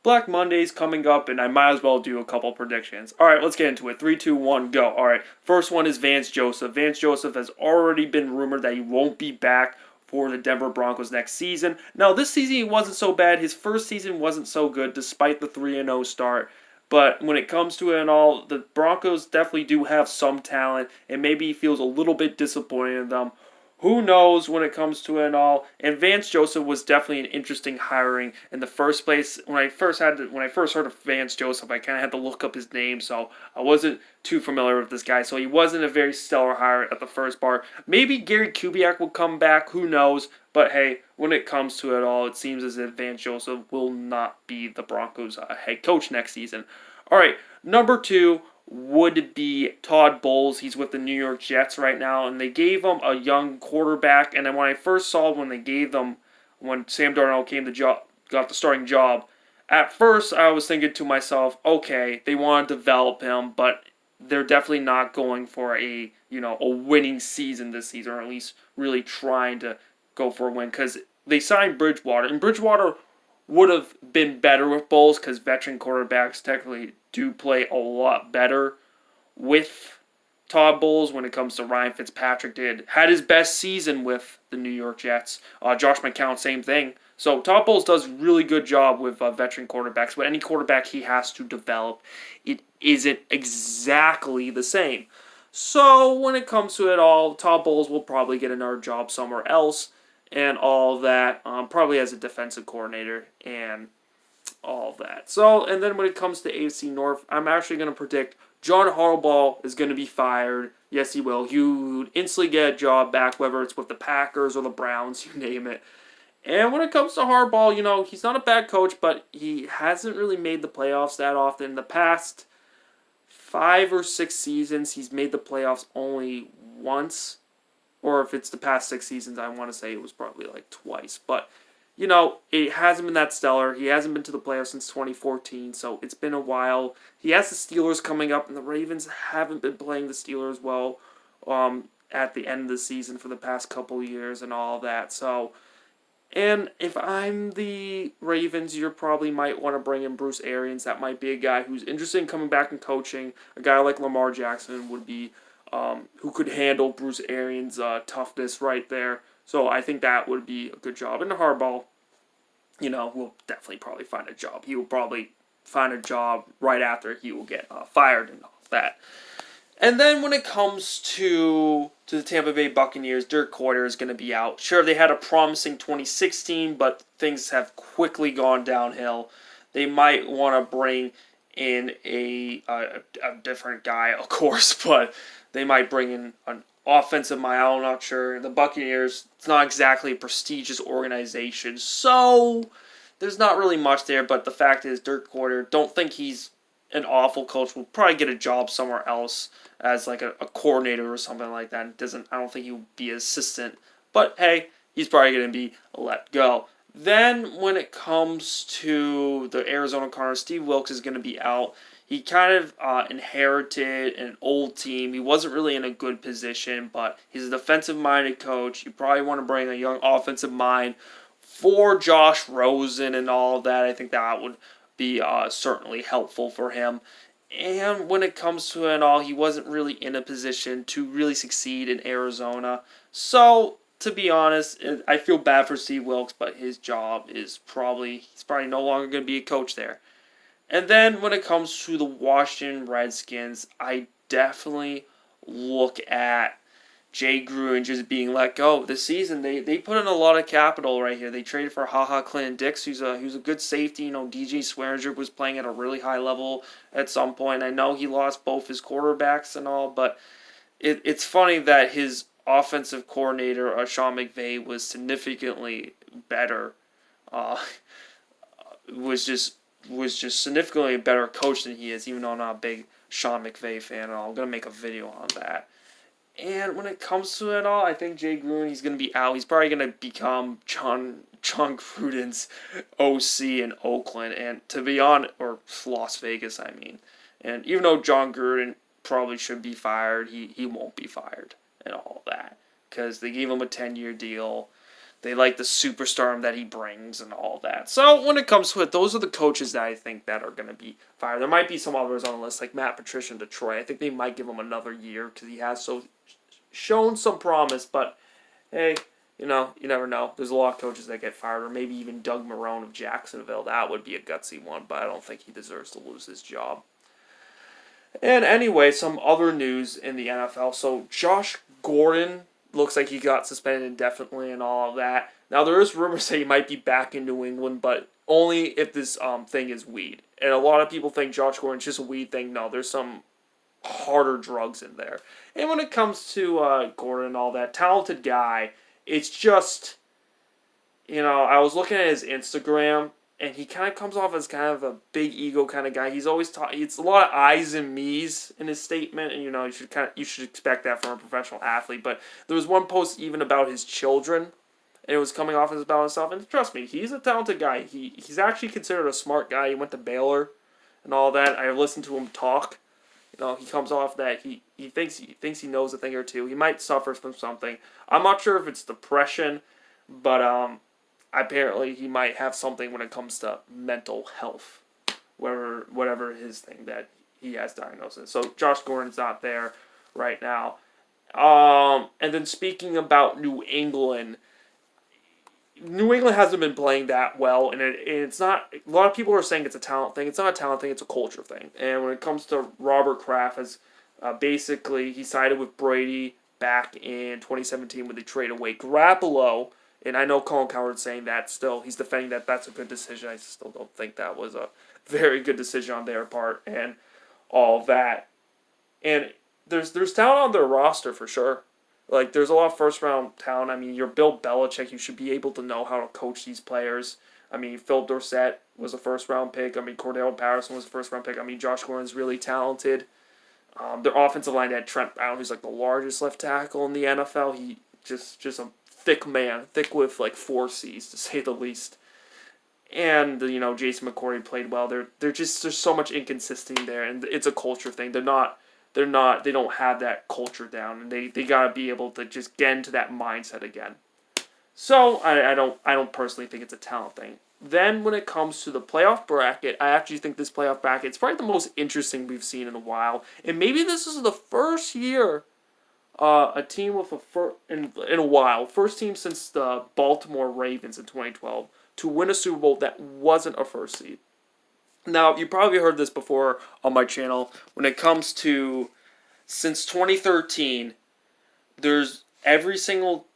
Black Monday's coming up, and I might as well do a couple predictions. All right, let's get into it. 3, 2, 1, go. All right, first one is Vance Joseph. Vance Joseph has already been rumored that he won't be back for the Denver Broncos next season. Now, this season he wasn't so bad. His first season wasn't so good, despite the 3-0 start. But when it comes to it and all, the Broncos definitely do have some talent, and maybe he feels a little bit disappointed in them. Who knows when it comes to it and all? And Vance Joseph was definitely an interesting hiring in the first place. When I first heard of Vance Joseph, I kind of had to look up his name, so I wasn't too familiar with this guy. So he wasn't a very stellar hire at the first part. Maybe Gary Kubiak will come back. Who knows? But hey, when it comes to it all, it seems as if Vance Joseph will not be the Broncos' head coach next season. All right, number 2 would be Todd Bowles. He's with the New York Jets right now, and they gave him a young quarterback. And then when I first saw when Sam Darnold got the starting job, at first I was thinking to myself, okay, they want to develop him, but they're definitely not going for a winning season this season, or at least really trying to go for a win, because they signed Bridgewater, and Bridgewater would have been better with Bowles because veteran quarterbacks technically do play a lot better with Todd Bowles when it comes to Ryan Fitzpatrick had his best season with the New York Jets. Josh McCown, same thing. So Todd Bowles does really good job with veteran quarterbacks, but any quarterback he has to develop, it isn't exactly the same. So when it comes to it all, Todd Bowles will probably get another job somewhere else and all that, probably as a defensive coordinator and all that. So, and then when it comes to AFC North, I'm actually going to predict John Harbaugh is going to be fired. Yes, he will. He would instantly get a job back, whether it's with the Packers or the Browns, you name it. And when it comes to Harbaugh, he's not a bad coach, but he hasn't really made the playoffs that often. In the past 5 or 6 seasons, he's made the playoffs only once. Or if it's the past 6 seasons, I want to say it was probably like twice. But, it hasn't been that stellar. He hasn't been to the playoffs since 2014, so it's been a while. He has the Steelers coming up, and the Ravens haven't been playing the Steelers well at the end of the season for the past couple years and all that. So, and if I'm the Ravens, you probably might want to bring in Bruce Arians. That might be a guy who's interested in coming back and coaching. A guy like Lamar Jackson would be who could handle Bruce Arians' toughness right there. So I think that would be a good job. And Harbaugh, will definitely probably find a job. He will probably find a job right after he will get fired and all that. And then when it comes to the Tampa Bay Buccaneers, Dirk Koetter is going to be out. Sure, they had a promising 2016, but things have quickly gone downhill. They might want to bring in a different guy, of course, but they might bring in an offensive mind. I'm not sure. The Buccaneers, it's not exactly a prestigious organization, so there's not really much there. But the fact is, Dirk Koetter, don't think he's an awful coach. Will probably get a job somewhere else as like a coordinator or something like that. I don't think he'll be an assistant. But hey, he's probably going to be let go. Then when it comes to the Arizona Cardinals, Steve Wilkes is going to be out. He kind of inherited an old team. He wasn't really in a good position, but he's a defensive-minded coach. You probably want to bring a young offensive mind for Josh Rosen and all of that. I think that would be certainly helpful for him. And when it comes to it all, he wasn't really in a position to really succeed in Arizona. So, to be honest, I feel bad for Steve Wilkes, but his job is he's probably no longer going to be a coach there. And then when it comes to the Washington Redskins, I definitely look at Jay Gruden just being let go this season. They put in a lot of capital right here. They traded for Clinton Dix, who's a good safety. DJ Swearinger was playing at a really high level at some point. I know he lost both his quarterbacks and all, but it's funny that his offensive coordinator, Sean McVay, was significantly better. Was just significantly a better coach than he is, even though I'm not a big Sean McVay fan at all. I'm going to make a video on that. And when it comes to it all, I think Jay Gruden, he's going to be out. He's probably going to become John Gruden's OC in Oakland, and to be honest, or Las Vegas, I mean. And even though John Gruden probably should be fired, he won't be fired and all that, because they gave him a 10-year deal. They like the superstar that he brings and all that. So when it comes to it, those are the coaches that I think that are going to be fired. There might be some others on the list, like Matt Patricia in Detroit. I think they might give him another year because he has shown some promise. But hey, you never know. There's a lot of coaches that get fired, or maybe even Doug Marrone of Jacksonville. That would be a gutsy one, but I don't think he deserves to lose his job. And anyway, some other news in the NFL. So Josh Gordon looks like he got suspended indefinitely and all of that. Now, there is rumors that he might be back in New England, but only if this thing is weed. And a lot of people think Josh Gordon's just a weed thing. No, there's some harder drugs in there. And when it comes to Gordon and all that, talented guy, it's just, I was looking at his Instagram, and he kind of comes off as kind of a big ego kind of guy. He's always it's a lot of I's and me's in his statement, and you should expect that from a professional athlete. But there was one post even about his children, and it was coming off as about himself. And trust me, he's a talented guy. He's actually considered a smart guy. He went to Baylor, and all that. I listened to him talk. He comes off that he thinks he knows a thing or two. He might suffer from something. I'm not sure if it's depression, but apparently he might have something when it comes to mental health, whatever his thing that he has diagnosis. So Josh Gordon's not there right now. And then speaking about New England hasn't been playing that well, and it's not. A lot of people are saying it's a talent thing. It's not a talent thing. It's a culture thing. And when it comes to Robert Kraft, basically he sided with Brady back in 2017 when they traded away Garoppolo. And I know Colin Cowherd's saying that still. He's defending that that's a good decision. I still don't think that was a very good decision on their part and all that. And there's talent on their roster for sure. Like, there's a lot of first-round talent. I mean, you're Bill Belichick. You should be able to know how to coach these players. I mean, Phil Dorsett was a first-round pick. I mean, Cordell Patterson was a first-round pick. I mean, Josh Gordon's really talented. Their offensive line had Trent Brown, who's like the largest left tackle in the NFL. He just a thick man, thick with like 4 C's to say the least. And Jason McCourty played well. There's so much inconsistency there, and it's a culture thing. They don't have that culture down, and they gotta be able to just get into that mindset again. So I don't personally think it's a talent thing. Then when it comes to the playoff bracket, I actually think this playoff bracket is probably the most interesting we've seen in a while, and maybe this is the first year a team with in a while, first team since the Baltimore Ravens in 2012 to win a Super Bowl that wasn't a first seed. Now, you probably heard this before on my channel. When it comes to, since 2013, there's every single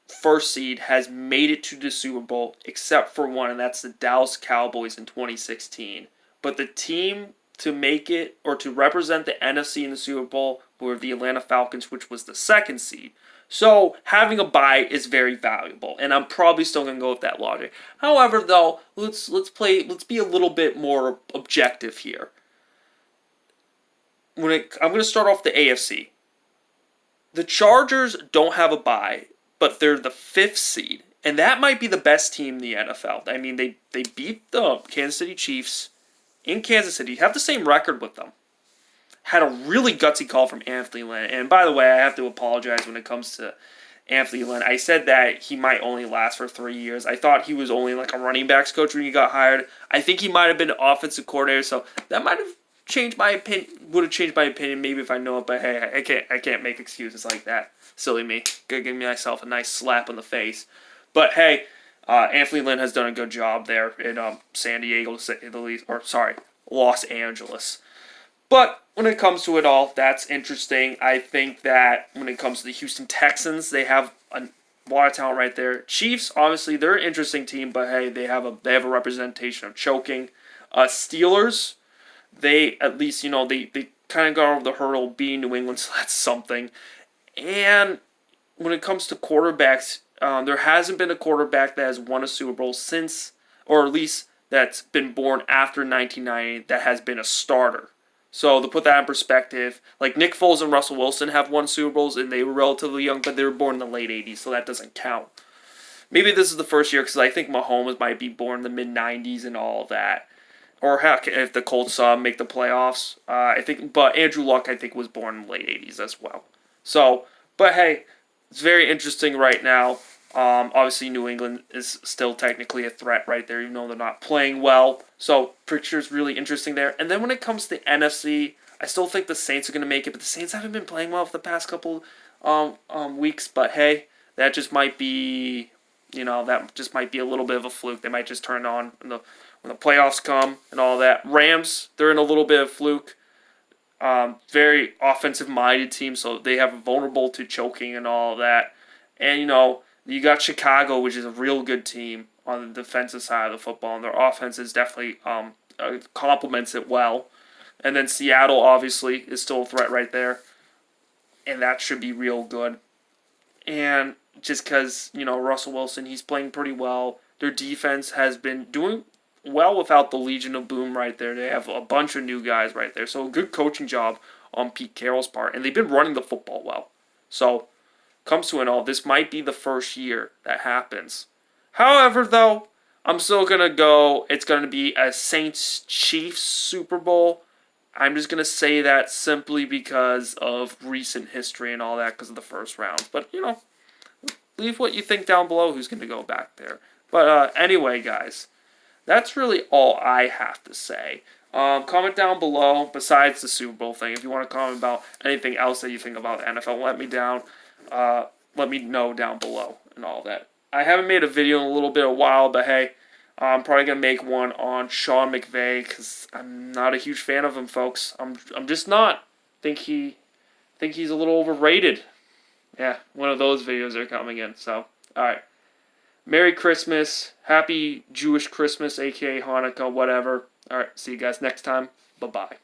first seed has made it to the Super Bowl except for one, and that's the Dallas Cowboys in 2016. But the team to make it or to represent the NFC in the Super Bowl were the Atlanta Falcons, which was the second seed. So having a bye is very valuable, and I'm probably still gonna go with that logic. However, though, let's be a little bit more objective here. I'm gonna start off the AFC. The Chargers don't have a bye, but they're the 5th seed, and that might be the best team in the NFL. I mean, they beat the Kansas City Chiefs in Kansas City, have the same record with them. Had a really gutsy call from Anthony Lynn. And by the way, I have to apologize when it comes to Anthony Lynn. I said that he might only last for 3 years. I thought he was only like a running backs coach when he got hired. I think he might have been an offensive coordinator, so that might have changed my opinion. Would have changed my opinion maybe if I know it. But hey, I can't make excuses like that. Silly me. Gotta give myself a nice slap on the face. But hey, Anthony Lynn has done a good job there in San Diego, to say the least. Or sorry, Los Angeles. But when it comes to it all, that's interesting. I think that when it comes to the Houston Texans, they have a lot of talent right there. Chiefs, obviously, they're an interesting team, but hey, they have a representation of choking. Steelers, they at least, they kind of got over the hurdle being New England, so that's something. And when it comes to quarterbacks, there hasn't been a quarterback that has won a Super Bowl since, or at least that's been born after 1990, that has been a starter. So to put that in perspective, like Nick Foles and Russell Wilson have won Super Bowls, and they were relatively young, but they were born in the late 80s, so that doesn't count. Maybe this is the first year, because I think Mahomes might be born in the mid-90s and all of that. Or heck, if the Colts make the playoffs, but Andrew Luck, I think, was born in the late 80s as well. So, but hey, it's very interesting right now. Obviously, New England is still technically a threat right there, even though they're not playing well. So, picture's really interesting there. And then when it comes to NFC, I still think the Saints are going to make it, but the Saints haven't been playing well for the past couple weeks. But hey, that just might be, that just might be a little bit of a fluke. They might just turn on when the playoffs come and all that. Rams, they're in a little bit of fluke. Very offensive-minded team, so they have vulnerable to choking and all that. And, you got Chicago, which is a real good team on the defensive side of the football, and their offense is definitely complements it well. And then Seattle, obviously, is still a threat right there, and that should be real good. And just because, Russell Wilson, he's playing pretty well. Their defense has been doing well without the Legion of Boom right there. They have a bunch of new guys right there. So a good coaching job on Pete Carroll's part. And they've been running the football well. So, comes to it all, this might be the first year that happens. However, though, I'm still going to go, it's going to be a Saints-Chiefs Super Bowl. I'm just going to say that simply because of recent history and all that, because of the first round. But, leave what you think down below who's going to go back there. But anyway, guys, that's really all I have to say. Comment down below, besides the Super Bowl thing, if you want to comment about anything else that you think about the NFL, let me know down below and all that. I haven't made a video in a little bit of a while, but hey, I'm probably going to make one on Sean McVay because I'm not a huge fan of him, folks. I'm just not. Think he's a little overrated. Yeah, one of those videos are coming in. So, all right. Merry Christmas. Happy Jewish Christmas, a.k.a. Hanukkah, whatever. All right, see you guys next time. Bye-bye.